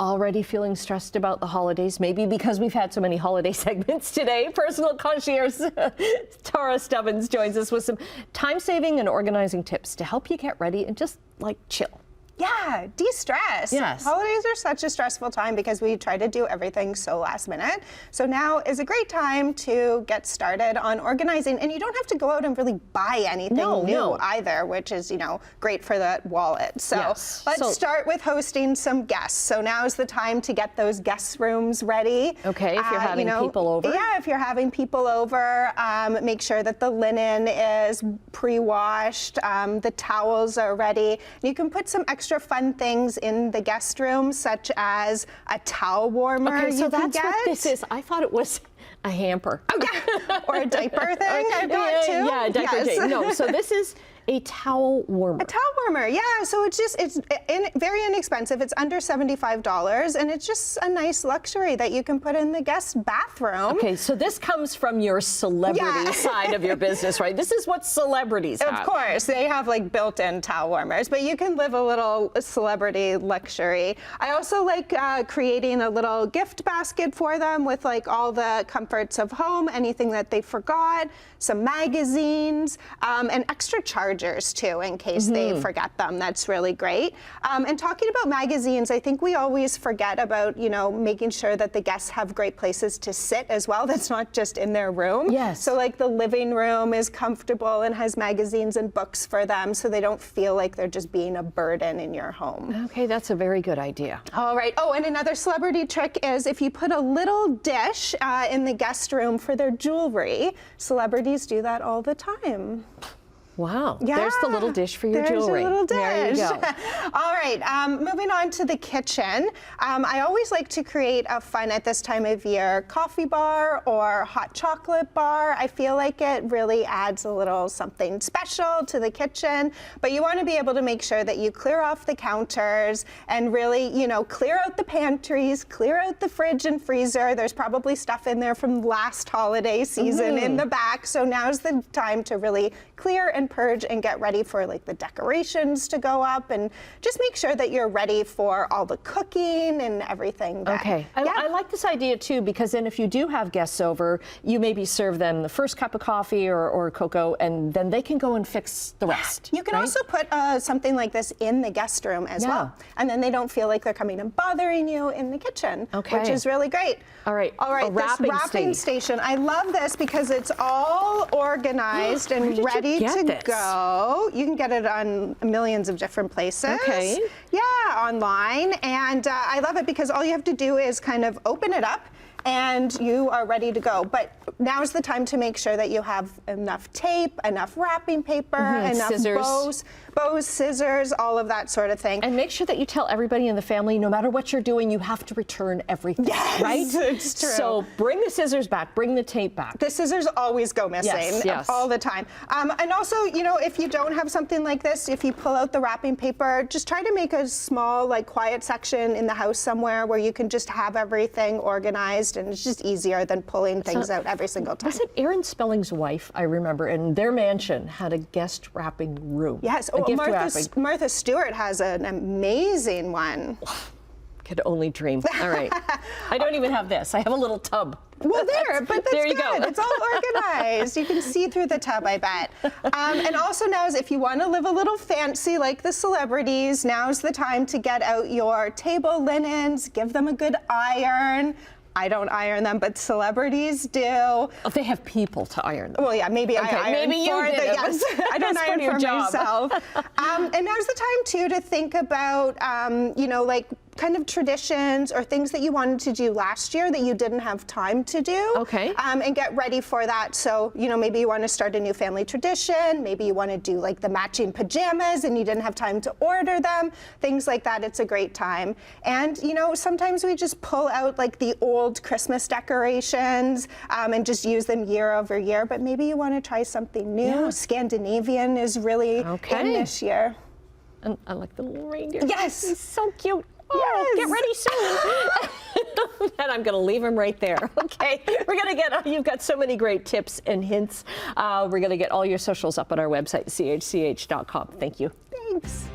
already feeling stressed about the holidays, maybe because we've had so many holiday segments today, personal concierge Tarra Stubbins joins us with some time-saving and organizing tips to help you get ready and just like chill. Yeah, de-stress. Yes. Holidays are such a stressful time because we try to do everything so last minute. So now is a great time to get started on organizing, and you don't have to go out and really buy anything new either, which is, you know, great for that wallet. So let's start with hosting some guests. So now is the time to get those guest rooms ready. Okay, if you're having people over. Yeah, if you're having people over, make sure that the linen is pre-washed, the towels are ready. You can put some extra fun things in the guest room, such as a towel warmer. Okay, so that's what this is. I thought it was a hamper. Oh yeah, or a diaper thing. I've got too. Yeah, a diaper thing. No, so this is a towel warmer. A towel warmer, yeah. So it's very inexpensive. It's under $75, and it's just a nice luxury that you can put in the guest bathroom. Okay, so this comes from your celebrity side of your business, right? This is what celebrities have. Of course, they have like built-in towel warmers, but you can live a little celebrity luxury. I also like creating a little gift basket for them with like all the comforts of home, anything that they forgot, some magazines, and extra chargers too, in case they forget them. That's really great. And talking about magazines, I think we always forget about, you know, making sure that the guests have great places to sit as well. That's not just in their room. Yes. So like the living room is comfortable and has magazines and books for them, so they don't feel like they're just being a burden in your home. Okay, that's a very good idea. All right. Oh, and another celebrity trick is if you put a little dish in the guest room for their jewelry. Celebrities do that all the time. Wow. Yeah, there's the little dish for your jewelry. There's a little dish. There you go. All right, moving on to the kitchen. I always like to create a fun at this time of year coffee bar or hot chocolate bar. I feel like it really adds a little something special to the kitchen, but you want to be able to make sure that you clear off the counters and really, you know, clear out the pantries, clear out the fridge and freezer. There's probably stuff in there from last holiday season in the back, so now's the time to really clear and purge and get ready for like the decorations to go up, and just make sure that you're ready for all the cooking and everything. Okay, I like this idea too, because then if you do have guests over, you maybe serve them the first cup of coffee or cocoa, and then they can go and fix the rest. You can also put something like this in the guest room as well, and then they don't feel like they're coming and bothering you in the kitchen, which is really great. All right, this wrapping station. I love this because it's all organized and ready to go. You can get it on millions of different places. Okay. Yeah, online. And I love it because all you have to do is kind of open it up and you are ready to go. But now's the time to make sure that you have enough tape, enough wrapping paper, enough scissors. bows, scissors, all of that sort of thing. And make sure that you tell everybody in the family, no matter what you're doing, you have to return everything, right? It's true. So bring the scissors back, bring the tape back. The scissors always go missing all the time. And also, you know, if you don't have something like this, if you pull out the wrapping paper, just try to make a small, like, quiet section in the house somewhere where you can just have everything organized, and it's just easier than pulling things out every single time. Was it Aaron Spelling's wife, I remember, in their mansion had a guest wrapping room? Yes. Martha Stewart has an amazing one. Could only dream. All right. I don't even have this. I have a little tub. Well, but that's there you good. go. It's all organized. You can see through the tub, I bet. And also now is if you want to live a little fancy like the celebrities, now's the time to get out your table linens, give them a good iron. I don't iron them, but celebrities do. Oh, they have people to iron them. Well, yeah, maybe I iron maybe you for did them. Yes, I don't iron for myself. And now's the time, too, to think about, you know, like kind of traditions or things that you wanted to do last year that you didn't have time to do. Okay. And get ready for that. So, you know, maybe you want to start a new family tradition. Maybe you want to do like the matching pajamas and you didn't have time to order them. Things like that. It's a great time. And, you know, sometimes we just pull out like the old Christmas decorations and just use them year over year. But maybe you want to try something new. Yeah. Scandinavian is really in this year. And I like the little reindeer. Yes. He's so cute. Oh, get ready soon. And I'm going to leave him right there. Okay, we're going to get, you've got so many great tips and hints. We're going to get all your socials up on our website, chch.com. Thank you. Thanks.